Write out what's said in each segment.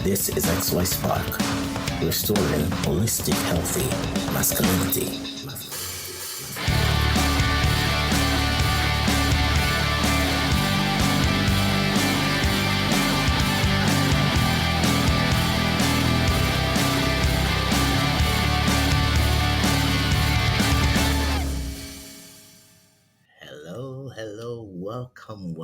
This is XY Spark, restoring holistic, healthy masculinity. Hello, hello, welcome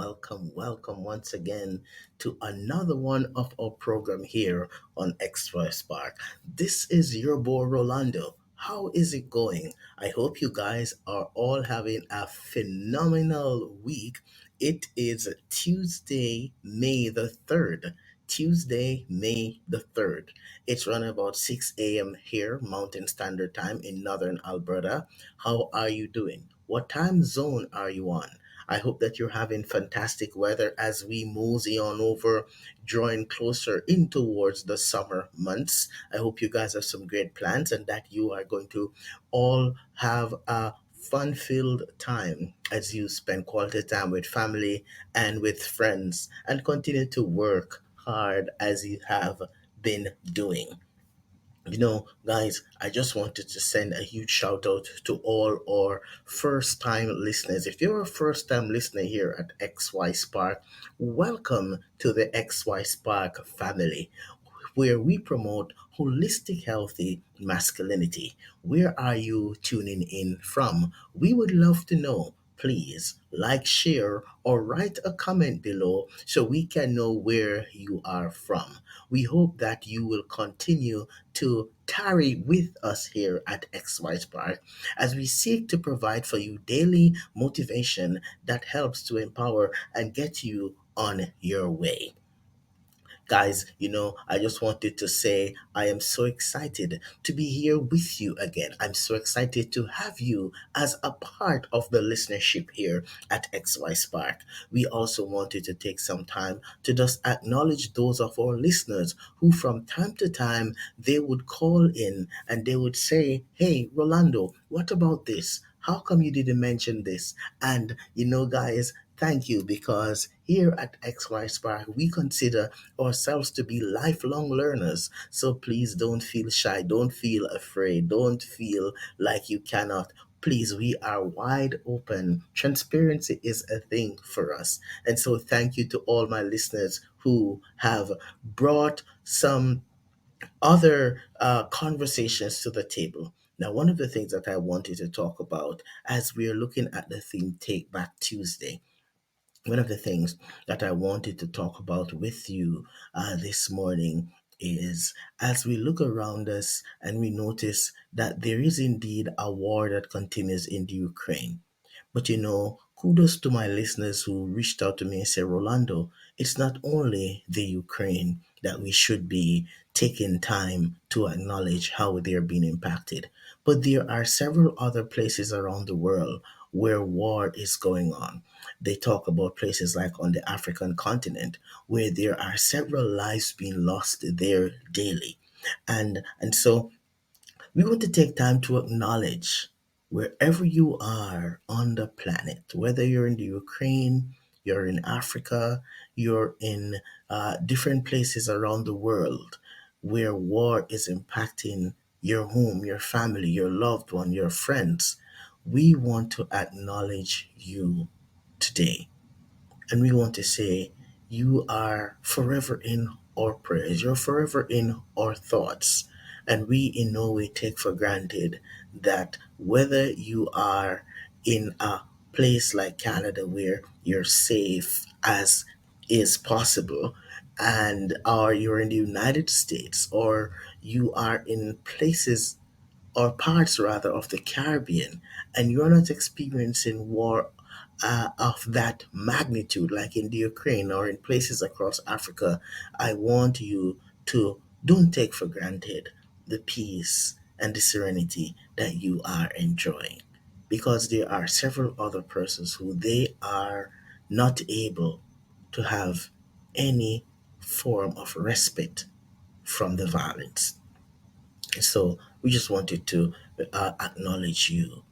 once again to another one of our program here on Extra Spark. This is your boy Rolando. How is it going? I hope you guys are all having a phenomenal week. It is Tuesday, May the 3rd. Tuesday, May the 3rd. It's around about 6 a.m. here, Mountain Standard Time in Northern Alberta. How are you doing? What time zone are you on? I hope that you're having fantastic weather as we mosey on over, drawing closer in towards the summer months. I hope you guys have some great plans and that you are going to all have a fun filled time as you spend quality time with family and with friends and continue to work hard as you have been doing. Guys, I just wanted to send a huge shout out to all our first time listeners. If you're a first time listener here at XY Spark, welcome to the XY Spark family where we promote holistic, healthy masculinity. Where are you tuning in from? We would love to know. Please like, share, or write a comment below so we can know where you are from. We hope that you will continue to tarry with us here at XY Spark as we seek to provide for you daily motivation that helps to empower and get you on your way. Guys, I just wanted to say I am so excited to be here with you again. I'm so excited to have you as a part of the listenership here at XY Spark. We also wanted to take some time to just acknowledge those of our listeners who, from time to time, they would call in and they would say, "Hey, Rolando, what about this? How come you didn't mention this?" And, guys, thank you because here at XY Spark, we consider ourselves to be lifelong learners. So please don't feel shy, don't feel afraid, don't feel like you cannot. Please, we are wide open. Transparency is a thing for us. And so, thank you to all my listeners who have brought some other conversations to the table. Now, one of the things that I wanted to talk about as we are looking at the theme Take Back Tuesday, one of the things that I wanted to talk about with you this morning is as we look around us and we notice that there is indeed a war that continues in the Ukraine. But kudos to my listeners who reached out to me and said, Rolando, it's not only the Ukraine that we should be taking time to acknowledge how they're being impacted, but there are several other places around the world where war is going on. They talk about places like on the African continent where there are several lives being lost there daily. And so we want to take time to acknowledge wherever you are on the planet, whether you're in the Ukraine, you're in Africa, you're in different places around the world where war is impacting your home, your family, your loved one, your friends. We want to acknowledge you today. And we want to say, you are forever in our prayers. You're forever in our thoughts. And we in no way take for granted that whether you are in a place like Canada where you're safe as is possible, and or you're in the United States, or you are in places or parts rather of the Caribbean, and you're not experiencing war of that magnitude, like in the Ukraine or in places across Africa, I want you to don't take for granted the peace and the serenity that you are enjoying, because there are several other persons who they are not able to have any form of respite from the violence. So we just wanted to acknowledge you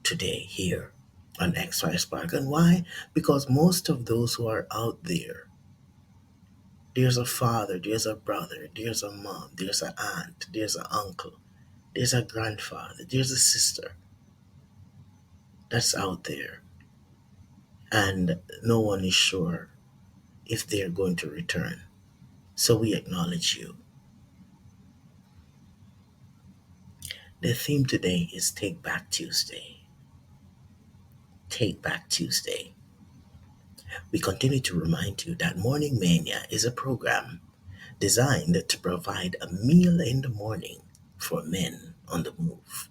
today here on XY Spark. And why? Because most of those who are out there There's a father, there's a brother, there's a mom, there's an aunt, there's an uncle, there's a grandfather, there's a sister that's out there, and no one is sure if they're going to return. So we acknowledge you. The theme today is Take Back Tuesday. Take Back Tuesday. We continue to remind you that Morning Mania is a program designed to provide a meal in the morning for men on the move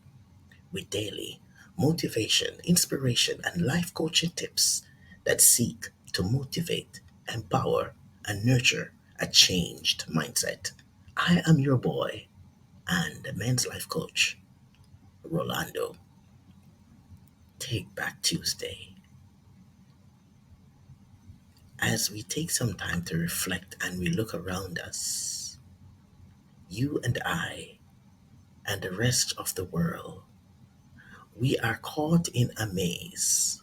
with daily motivation, inspiration, and life coaching tips that seek to motivate, empower, and nurture a changed mindset. I am your boy and men's life coach, Rolando. Take Back Tuesday. As we take some time to reflect and we look around us, you and I and the rest of the world, we are caught in a maze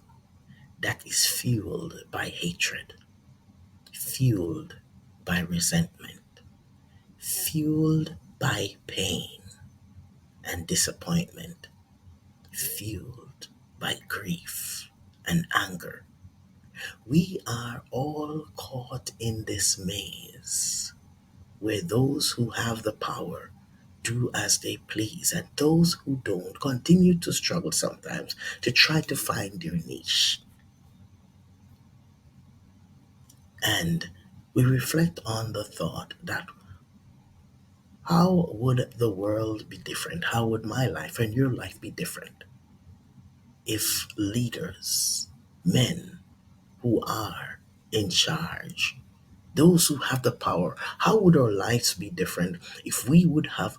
that is fueled by hatred, fueled by resentment, fueled by pain and disappointment, fueled by grief and anger. We are all caught in this maze where those who have the power do as they please, and those who don't continue to struggle sometimes to try to find their niche. And we reflect on the thought that how would the world be different? How would my life and your life be different if leaders, men who are in charge, those who have the power, how would our lives be different if we would have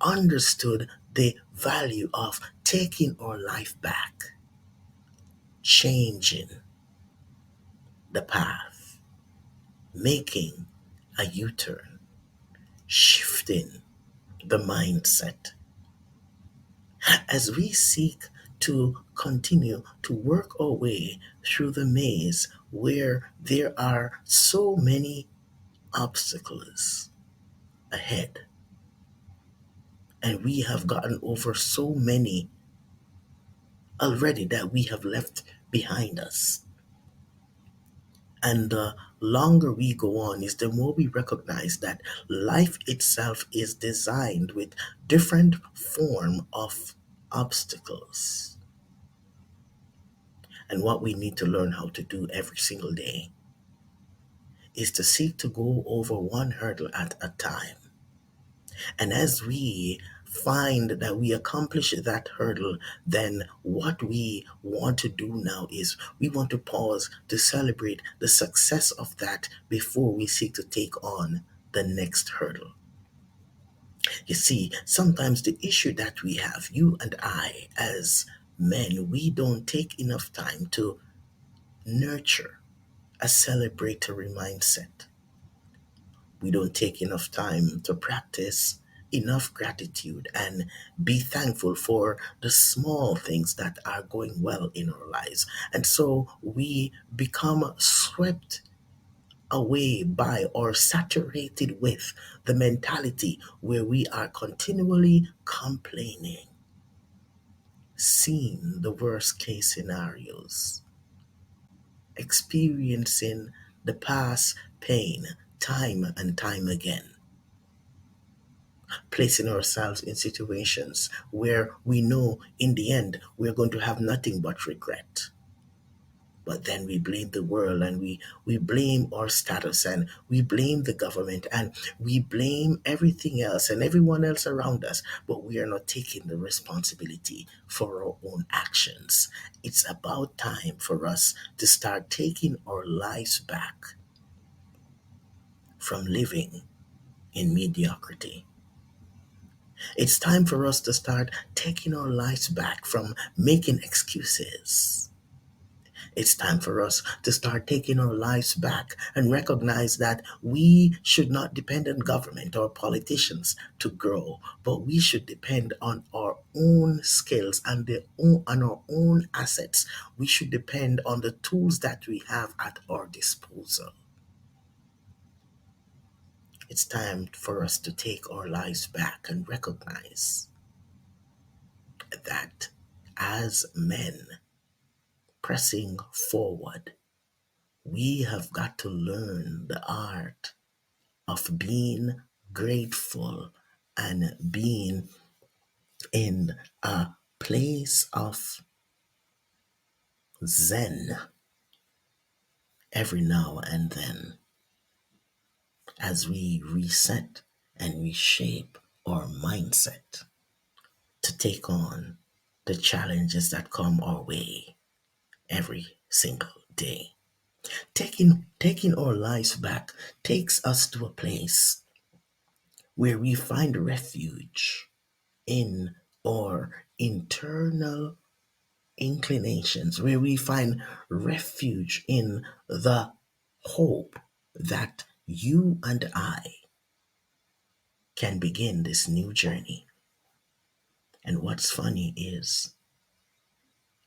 understood the value of taking our life back, changing the path, making a U turn, shifting the mindset as we seek to continue to work our way through the maze where there are so many obstacles ahead, and we have gotten over so many already that we have left behind us. And the longer we go on is the more we recognize that life itself is designed with different form of obstacles. And what we need to learn how to do every single day is to seek to go over one hurdle at a time. And as we find that we accomplish that hurdle, then what we want to do now is we want to pause to celebrate the success of that before we seek to take on the next hurdle. You see, sometimes the issue that we have, you and I as men, we don't take enough time to nurture a celebratory mindset. We don't take enough time to practice enough gratitude and be thankful for the small things that are going well in our lives. And so we become swept away by or saturated with the mentality where we are continually complaining, seeing the worst case scenarios, experiencing the past pain time and time again, placing ourselves in situations where we know in the end we're going to have nothing but regret. But then we blame the world, and we blame our status, and we blame the government, and we blame everything else and everyone else around us, but we are not taking the responsibility for our own actions. It's about time for us to start taking our lives back from living in mediocrity. It's time for us to start taking our lives back from making excuses. It's time for us to start taking our lives back and recognize that we should not depend on government or politicians to grow, but we should depend on our own skills and on our own assets. We should depend on the tools that we have at our disposal. It's time for us to take our lives back and recognize that as men pressing forward, we have got to learn the art of being grateful and being in a place of zen every now and then as we reset and reshape our mindset to take on the challenges that come our way every single day. Taking our lives back takes us to a place where we find refuge in our internal inclinations, where we find refuge in the hope that you and I can begin this new journey. And what's funny is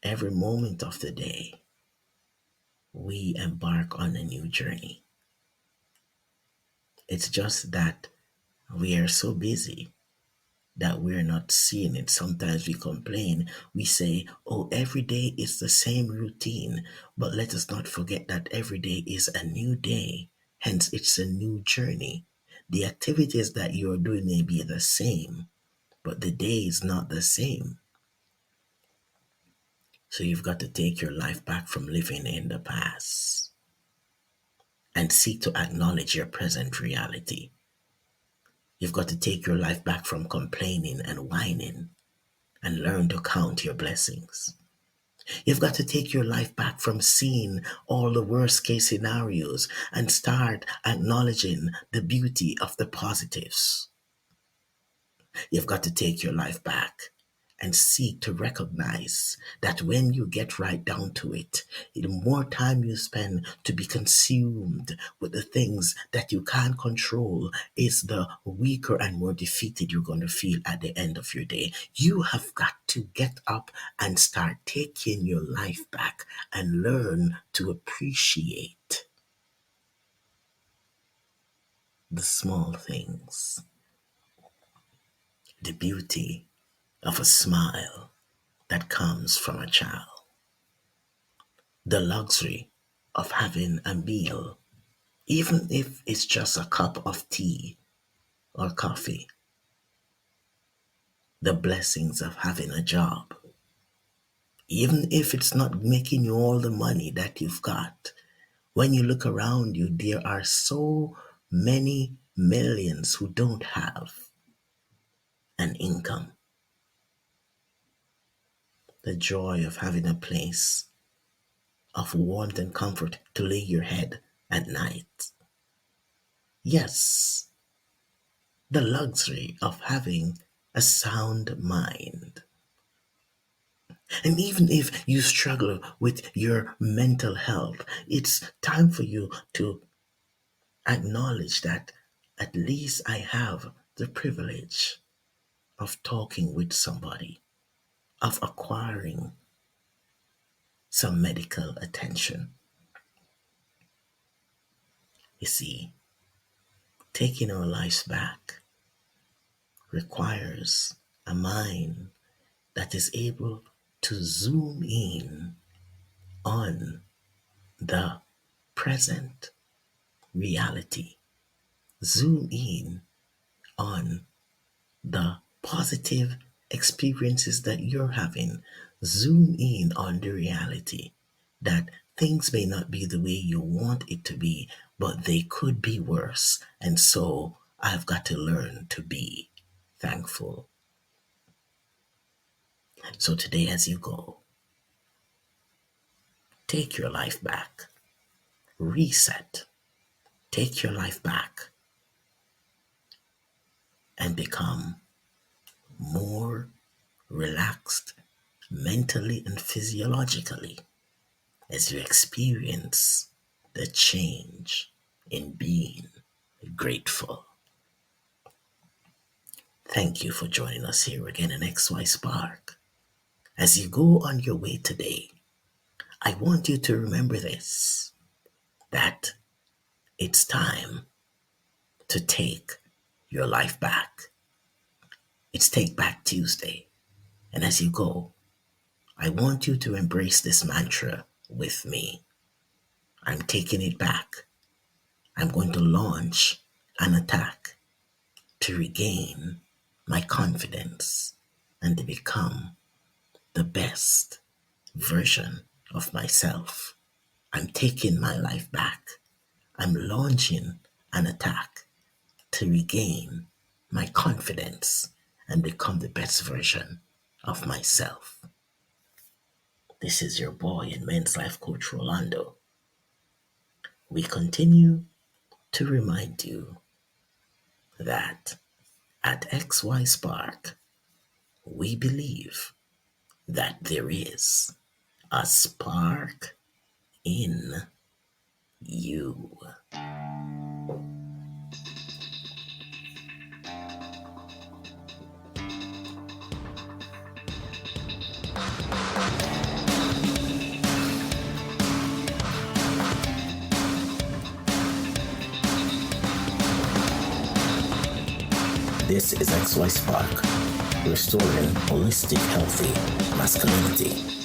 every moment of the day, we embark on a new journey. It's just that we are so busy that we're not seeing it. Sometimes we complain, we say, oh, every day is the same routine. But let us not forget that every day is a new day. Hence, it's a new journey. The activities that you're doing may be the same, but the day is not the same. So you've got to take your life back from living in the past and seek to acknowledge your present reality. You've got to take your life back from complaining and whining and learn to count your blessings. You've got to take your life back from seeing all the worst case scenarios and start acknowledging the beauty of the positives. You've got to take your life back and seek to recognize that when you get right down to it, the more time you spend to be consumed with the things that you can't control is the weaker and more defeated you're going to feel at the end of your day. You have got to get up and start taking your life back and learn to appreciate the small things, the beauty of a smile that comes from a child, the luxury of having a meal, even if it's just a cup of tea or coffee, the blessings of having a job, even if it's not making you all the money that you've got. When you look around you, there are so many millions who don't have an income. The joy of having a place of warmth and comfort to lay your head at night. Yes, the luxury of having a sound mind. And even if you struggle with your mental health, it's time for you to acknowledge that at least I have the privilege of talking with somebody, of acquiring some medical attention. You see, taking our lives back requires a mind that is able to zoom in on the present reality. Zoom in on the positive experiences that you're having. Zoom in on the reality that things may not be the way you want it to be, but they could be worse. And so I've got to learn to be thankful. So today, as you go, take your life back, reset, take your life back, and become more relaxed mentally and physiologically as you experience the change in being grateful. Thank you for joining us here again in XY Spark. As you go on your way today, I want you to remember this, that it's time to take your life back. It's Take Back Tuesday. And as you go, I want you to embrace this mantra with me. I'm taking it back. I'm going to launch an attack to regain my confidence and to become the best version of myself. I'm taking my life back. I'm launching an attack to regain my confidence and become the best version of myself. This is your boy and men's life coach, Rolando. We continue to remind you that at XY Spark, we believe that there is a spark in you. This is XY Spark, restoring holistic, healthy masculinity.